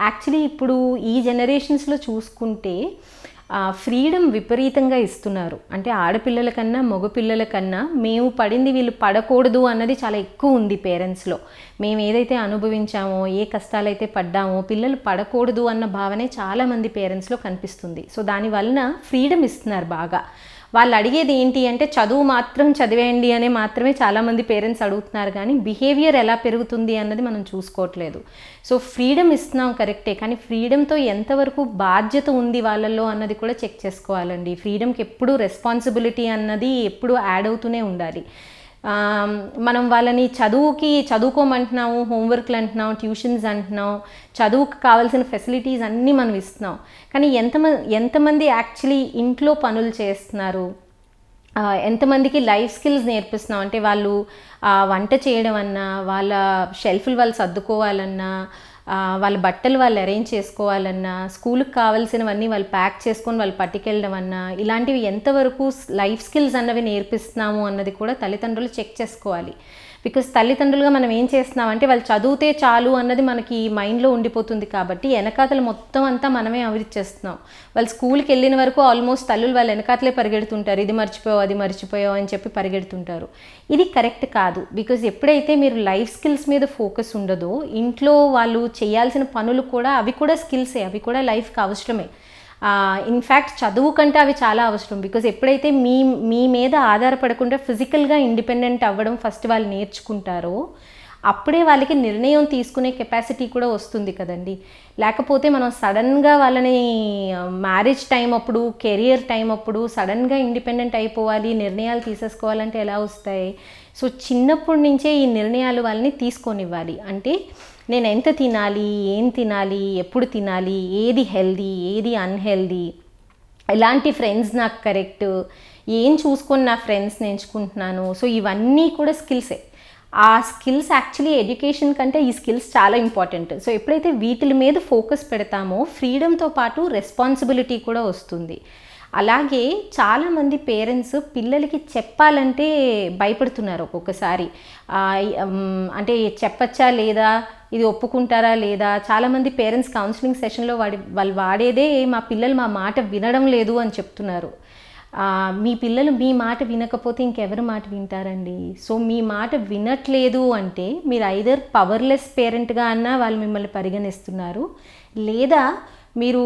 Actually ఇప్పుడు ఈ జనరేషన్స్లో చూసుకుంటే ఫ్రీడమ్ విపరీతంగా ఇస్తున్నారు. అంటే ఆడపిల్లల కన్నా మగపిల్లల కన్నా మేము పడింది వీళ్ళు పడకూడదు అన్నది చాలా ఎక్కువ ఉంది పేరెంట్స్లో. మేము ఏదైతే అనుభవించామో, ఏ కష్టాలైతే పడ్డామో పిల్లలు పడకూడదు అన్న భావనే చాలామంది పేరెంట్స్లో కనిపిస్తుంది. సో దానివలన ఫ్రీడమ్ ఇస్తున్నారు బాగా. వాళ్ళు అడిగేది ఏంటి అంటే చదువు మాత్రం చదివేయండి అనే మాత్రమే చాలామంది పేరెంట్స్ అడుగుతున్నారు, కానీ బిహేవియర్ ఎలా పెరుగుతుంది అన్నది మనం చూసుకోవట్లేదు. సో ఫ్రీడమ్ ఇస్తున్నాం కరెక్టే, కానీ ఫ్రీడమ్తో ఎంతవరకు బాధ్యత ఉంది వాళ్ళల్లో అన్నది కూడా చెక్ చేసుకోవాలండి. ఫ్రీడమ్కి ఎప్పుడూ రెస్పాన్సిబిలిటీ అన్నది ఎప్పుడూ యాడ్ అవుతూనే ఉండాలి. మనం వాళ్ళని చదువుకోమంటున్నాము, హోంవర్క్లు అంటున్నాం, ట్యూషన్స్ అంటున్నాం, చదువుకు కావాల్సిన ఫెసిలిటీస్ అన్నీ మనం ఇస్తున్నాం, కానీ ఎంతమంది యాక్చువల్లీ ఇంట్లో పనులు చేస్తున్నారు, ఎంతమందికి లైఫ్ స్కిల్స్ నేర్పిస్తున్నాం. అంటే వాళ్ళు వంట చేయడం అన్నా, వాళ్ళ షెల్ఫ్లు వాళ్ళు సర్దుకోవాలన్నా, వాళ్ళ బట్టలు వాళ్ళు అరేంజ్ చేసుకోవాలన్నా, స్కూల్కి కావాల్సినవన్నీ వాళ్ళు ప్యాక్ చేసుకొని వాళ్ళు పట్టుకెళ్ళడం అన్నా, ఇలాంటివి ఎంతవరకు లైఫ్ స్కిల్స్ అన్నవి నేర్పిస్తున్నాము అన్నది కూడా తల్లిదండ్రులు చెక్ చేసుకోవాలి. బికాస్ తల్లిదండ్రులుగా మనం ఏం చేస్తున్నామంటే వాళ్ళు చదివితే చాలు అన్నది మనకి మైండ్లో ఉండిపోతుంది, కాబట్టి వెనకాతలు మొత్తం అంతా మనమే అవిరిచ్చేస్తున్నాం. వాళ్ళు స్కూల్కి వెళ్ళిన వరకు ఆల్మోస్ట్ తల్లులు వాళ్ళు వెనకాతలే పరిగెడుతుంటారు, ఇది మర్చిపోయావు అది మర్చిపోయావు అని చెప్పి పరిగెడుతుంటారు. ఇది కరెక్ట్ కాదు. బికాజ్ ఎప్పుడైతే మీరు లైఫ్ స్కిల్స్ మీద ఫోకస్ ఉండదో, ఇంట్లో వాళ్ళు చేయాల్సిన పనులు కూడా అవి కూడా స్కిల్సే, అవి కూడా లైఫ్కి అవసరమే. ఇన్ఫ్యాక్ట్ చదువు కంటే అవి చాలా అవసరం. బికాజ్ ఎప్పుడైతే మీ మీద ఆధారపడకుండా ఫిజికల్గా ఇండిపెండెంట్ అవ్వడం ఫస్ట్ వాళ్ళు నేర్చుకుంటారో, అప్పుడే వాళ్ళకి నిర్ణయం తీసుకునే కెపాసిటీ కూడా వస్తుంది కదండి. లేకపోతే మనం సడన్గా వాళ్ళని మ్యారేజ్ టైం అప్పుడు, కెరియర్ టైం అప్పుడు సడన్గా ఇండిపెండెంట్ అయిపోవాలి, నిర్ణయాలు తీసేసుకోవాలంటే ఎలా వస్తాయి? సో చిన్నప్పటి నుంచే ఈ నిర్ణయాలు వాళ్ళని తీసుకొనివ్వాలి. అంటే నేను ఎంత తినాలి, ఏం తినాలి, ఎప్పుడు తినాలి, ఏది హెల్దీ, ఏది అన్హెల్దీ, ఎలాంటి ఫ్రెండ్స్ నాకు కరెక్ట్, ఏం చూసుకొని నా ఫ్రెండ్స్ని ఎంచుకుంటున్నాను. సో ఇవన్నీ కూడా స్కిల్సే. ఆ స్కిల్స్ యాక్చువల్లీ ఎడ్యుకేషన్ కంటే ఈ స్కిల్స్ చాలా ఇంపార్టెంట్. సో ఎప్పుడైతే వీటి మీద ఫోకస్ పెడతామో ఫ్రీడమ్తో పాటు రెస్పాన్సిబిలిటీ కూడా వస్తుంది. అలాగే చాలామంది పేరెంట్స్ పిల్లలకి చెప్పాలంటే భయపడుతున్నారు ఒక్కొక్కసారి. అంటే చెప్పచ్చా లేదా, ఇది ఒప్పుకుంటారా లేదా. చాలామంది పేరెంట్స్ కౌన్సిలింగ్ సెషన్లో వాళ్ళు వాడేదే మా పిల్లలు మా మాట వినడం లేదు అని చెప్తున్నారు. మీ పిల్లలు మీ మాట వినకపోతే ఇంకెవరి మాట వింటారండి? సో మీ మాట వినట్లేదు అంటే మీరు ఐదర్ పవర్లెస్ పేరెంట్గా అన్నా వాళ్ళు మిమ్మల్ని పరిగణిస్తున్నారు, లేదా మీరు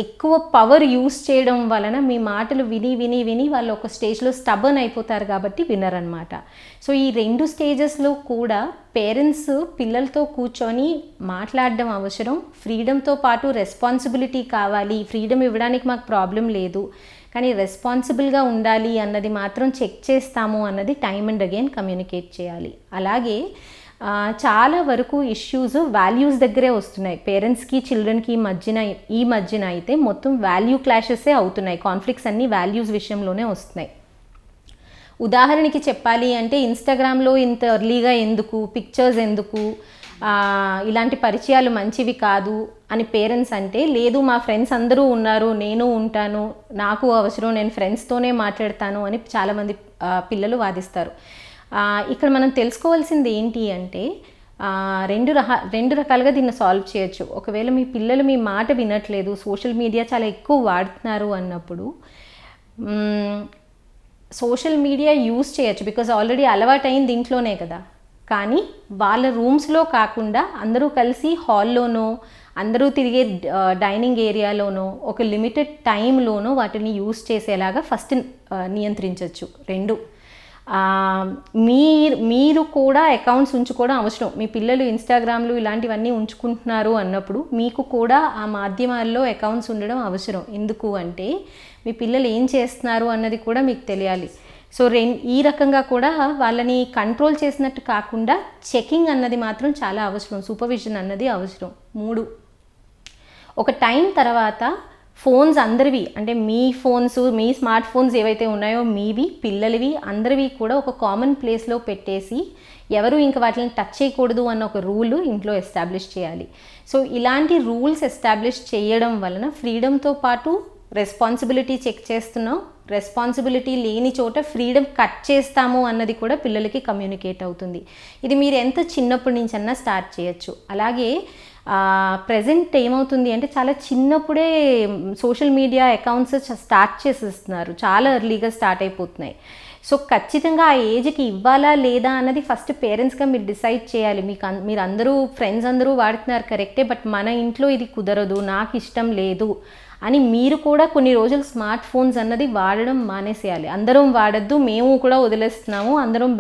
ఎక్కువ పవర్ యూస్ చేయడం వలన మీ మాటలు విని విని విని వాళ్ళు ఒక స్టేజ్లో స్టబర్న్ అయిపోతారు కాబట్టి వినరనమాట. సో ఈ 2 స్టేజెస్లో కూడా పేరెంట్స్ పిల్లలతో కూర్చొని మాట్లాడడం అవసరం. ఫ్రీడమ్తో పాటు రెస్పాన్సిబిలిటీ కావాలి. ఫ్రీడమ్ ఇవ్వడానికి మాకు ప్రాబ్లం లేదు, కానీ రెస్పాన్సిబుల్గా ఉండాలి అన్నది మాత్రం చెక్ చేస్తాము అన్నది టైమ్ అండ్ అగైన్ కమ్యూనికేట్ చేయాలి. అలాగే చాలా వరకు ఇష్యూస్ వాల్యూస్ దగ్గరే వస్తున్నాయి. పేరెంట్స్కి చిల్డ్రన్కి ఈ మధ్యన అయితే మొత్తం వాల్యూ క్లాషెసే అవుతున్నాయి. కాన్ఫ్లిక్ట్స్ అన్నీ వాల్యూస్ విషయంలోనే వస్తున్నాయి. ఉదాహరణకి చెప్పాలి అంటే ఇన్స్టాగ్రామ్లో ఇంత ఎర్లీగా ఎందుకు, పిక్చర్స్ ఎందుకు, ఇలాంటి పరిచయాలు మంచివి కాదు అని పేరెంట్స్ అంటే, లేదు మా ఫ్రెండ్స్ అందరూ ఉన్నారు, నేను ఉంటాను, నాకు అవసరం, నేను ఫ్రెండ్స్తోనే మాట్లాడతాను అని చాలామంది పిల్లలు వాదిస్తారు. ఇక్కడ మనం తెలుసుకోవాల్సింది ఏంటి అంటే రెండు రకాలుగా దీన్ని సాల్వ్ చేయొచ్చు. ఒకవేళ మీ పిల్లలు మీ మాట వినట్లేదు, సోషల్ మీడియా చాలా ఎక్కువ వాడుతున్నారు అన్నప్పుడు సోషల్ మీడియా యూస్ చేయొచ్చు. బికాజ్ ఆల్రెడీ అలవాటైంది ఇంట్లోనే కదా. కానీ వాళ్ళ రూమ్స్లో కాకుండా అందరూ కలిసి హాల్లోనో, అందరూ తిరిగే డైనింగ్ ఏరియాలోనో, ఒక లిమిటెడ్ టైంలోనో వాటిని యూస్ చేసేలాగా ఫస్ట్ నియంత్రించవచ్చు. 2, మీరు కూడా అకౌంట్స్ ఉంచుకోవడం అవసరం. మీ పిల్లలు ఇన్స్టాగ్రామ్లు ఇలాంటివన్నీ ఉంచుకుంటున్నారు అన్నప్పుడు మీకు కూడా ఆ మాధ్యమాల్లో అకౌంట్స్ ఉండడం అవసరం. ఎందుకు అంటే మీ పిల్లలు ఏం చేస్తున్నారు అన్నది కూడా మీకు తెలియాలి. సో ఈ రకంగా కూడా వాళ్ళని కంట్రోల్ చేసినట్టు కాకుండా చెకింగ్ అన్నది మాత్రం చాలా అవసరం. సూపర్విజన్ అన్నది అవసరం. 3, ఒక టైం తర్వాత ఫోన్స్ అందరివి, అంటే మీ ఫోన్స్, మీ స్మార్ట్ ఫోన్స్ ఏవైతే ఉన్నాయో మీవి, పిల్లలవి, అందరివి కూడా ఒక కామన్ ప్లేస్లో పెట్టేసి ఎవరు ఇంకా వాటిని టచ్ చేయకూడదు అన్న ఒక రూల్ ఇంట్లో ఎస్టాబ్లిష్ చేయాలి. సో ఇలాంటి రూల్స్ ఎస్టాబ్లిష్ చేయడం వలన ఫ్రీడమ్తో పాటు రెస్పాన్సిబిలిటీ చెక్ చేస్తున్నాం, రెస్పాన్సిబిలిటీ లేని చోట ఫ్రీడమ్ కట్ చేస్తాము అన్నది కూడా పిల్లలకి కమ్యూనికేట్ అవుతుంది. ఇది మీరు ఎంత చిన్నప్పటి నుంచి అన్నా స్టార్ట్ చేయొచ్చు. అలాగే ప్రజెంట్ ఏమవుతుంది అంటే చాలా చిన్నప్పుడే సోషల్ మీడియా అకౌంట్స్ స్టార్ట్ చేసేస్తున్నారు, చాలా ఎర్లీగా స్టార్ట్ అయిపోతున్నాయి. సో ఖచ్చితంగా ఆ ఏజ్కి ఇవ్వాలా లేదా అన్నది ఫస్ట్ పేరెంట్స్గా మీరు డిసైడ్ చేయాలి. మీరు అందరూ ఫ్రెండ్స్ అందరూ వాడుతున్నారు కరెక్టే, బట్ మన ఇంట్లో ఇది కుదరదు, నాకు ఇష్టం లేదు అని మీరు కూడా కొన్ని రోజులు స్మార్ట్ ఫోన్స్ అన్నది వాడడం మానేసేయాలి. అందరం వాడద్దు, మేము కూడా వదిలేస్తున్నాము, అందరం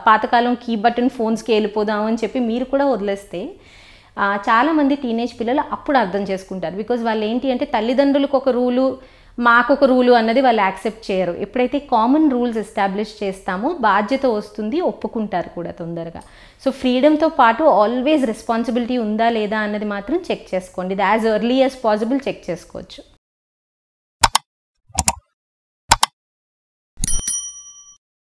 పాతకాలం కీ బటన్ ఫోన్స్కి వెళ్ళిపోదాము అని చెప్పి మీరు కూడా వదిలేస్తే చాలామంది టీనేజ్ పిల్లలు అప్పుడు అర్థం చేసుకుంటారు. బికాజ్ వాళ్ళు ఏంటి అంటే తల్లిదండ్రులకు ఒక రూలు, మాకొక రూలు అన్నది వాళ్ళు యాక్సెప్ట్ చేయరు. ఎప్పుడైతే కామన్ రూల్స్ ఎస్టాబ్లిష్ చేస్తామో బాధ్యత వస్తుంది, ఒప్పుకుంటారు కూడా తొందరగా. సో ఫ్రీడమ్తో పాటు ఆల్వేస్ రెస్పాన్సిబిలిటీ ఉందా లేదా అన్నది మాత్రం చెక్ చేసుకోండి. ఇది as early as possible check చేసుకోవచ్చు.